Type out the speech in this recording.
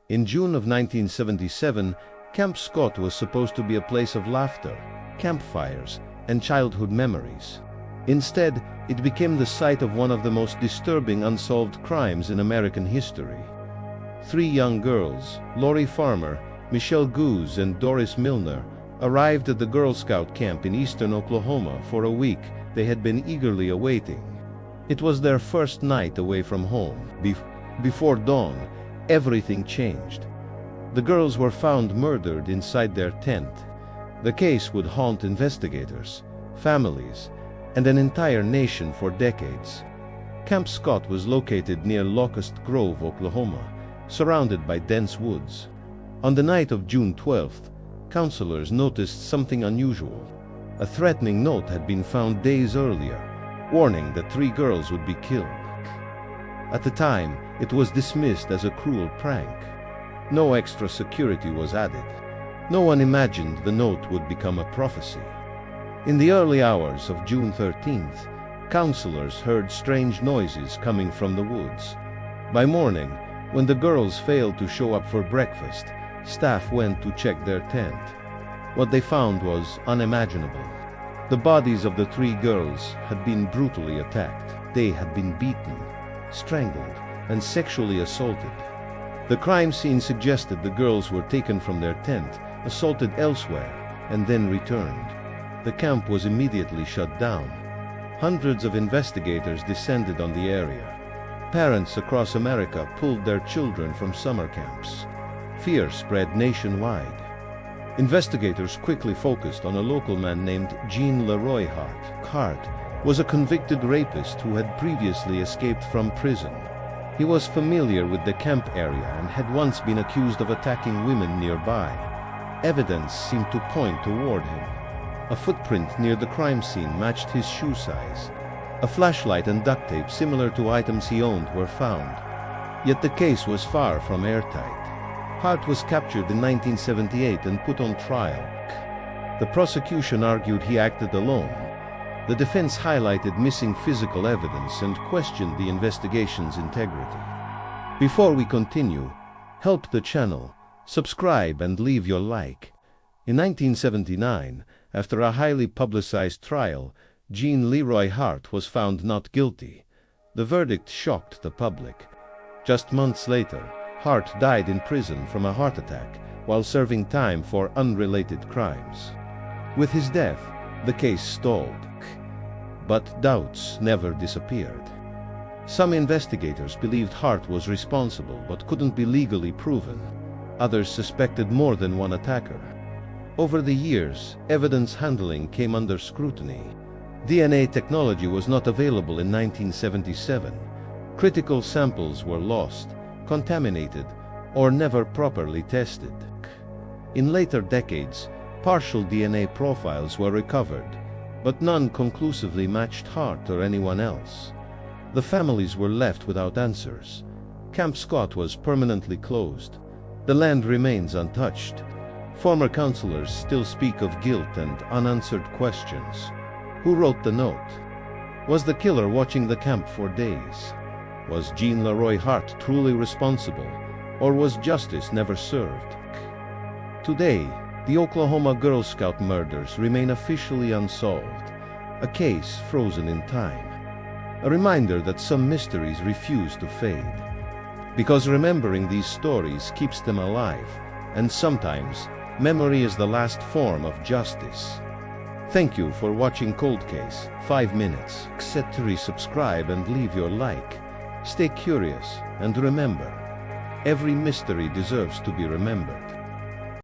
In June of 1977, Camp Scott was supposed to be a place of laughter, campfires, and childhood memories. Instead, it became the site of one of the most disturbing unsolved crimes in American history. 3 young girls, Lori Farmer, Michelle Guse, and Doris Milner, arrived at the Girl Scout camp in eastern Oklahoma for a week they had been eagerly awaiting. It was their first night away from home. Before dawn, everything changed. The girls were found murdered inside their tent. The case would haunt investigators, families, and an entire nation for decades. Camp Scott was located near Locust Grove, Oklahoma, surrounded by dense woods. On the night of June 12th, counselors noticed something unusual. A threatening note had been found days earlier, warning that 3 girls would be killed. At the time, it was dismissed as a cruel prank. No extra security was added. No one imagined the note would become a prophecy. In the early hours of June 13th, counselors heard strange noises coming from the woods. By morning, when the girls failed to show up for breakfast, staff went to check their tent. What they found was unimaginable. The bodies of the 3 girls had been brutally attacked. They had been beaten, strangled, and sexually assaulted. The crime scene suggested the girls were taken from their tent, assaulted elsewhere, and then returned. The camp was immediately shut down. Hundreds of investigators descended on the area. Parents across America pulled their children from summer camps. Fear spread nationwide. Investigators quickly focused on a local man named Gene Leroy Hart. Hart was a convicted rapist who had previously escaped from prison. He was familiar with the camp area and had once been accused of attacking women nearby. Evidence seemed to point toward him. A footprint near the crime scene matched his shoe size. A flashlight and duct tape similar to items he owned were found. Yet the case was far from airtight. Hart was captured in 1978 and put on trial. The prosecution argued he acted alone. The defense highlighted missing physical evidence and questioned the investigation's integrity. Before we continue, help the channel, subscribe and leave your like. In 1979, after a highly publicized trial, Gene Leroy Hart was found not guilty. The verdict shocked the public. Just months later, Hart died in prison from a heart attack while serving time for unrelated crimes. With his death, the case stalled. But doubts never disappeared. Some investigators believed Hart was responsible but couldn't be legally proven. Others suspected more than one attacker. Over the years, evidence handling came under scrutiny. DNA technology was not available in 1977. Critical samples were lost, contaminated, or never properly tested. In later decades, partial DNA profiles were recovered, but none conclusively matched Hart or anyone else. The families were left without answers. Camp Scott was permanently closed. The land remains untouched. Former counselors still speak of guilt and unanswered questions. Who wrote the note? Was the killer watching the camp for days? Was Gene Leroy Hart truly responsible, or was justice never served? Today, the Oklahoma Girl Scout murders remain officially unsolved, a case frozen in time. A reminder that some mysteries refuse to fade. Because remembering these stories keeps them alive, and sometimes memory is the last form of justice. Thank you for watching Cold Case 5 Minutes. Set to resubscribe and leave your like. Stay curious and remember, every mystery deserves to be remembered.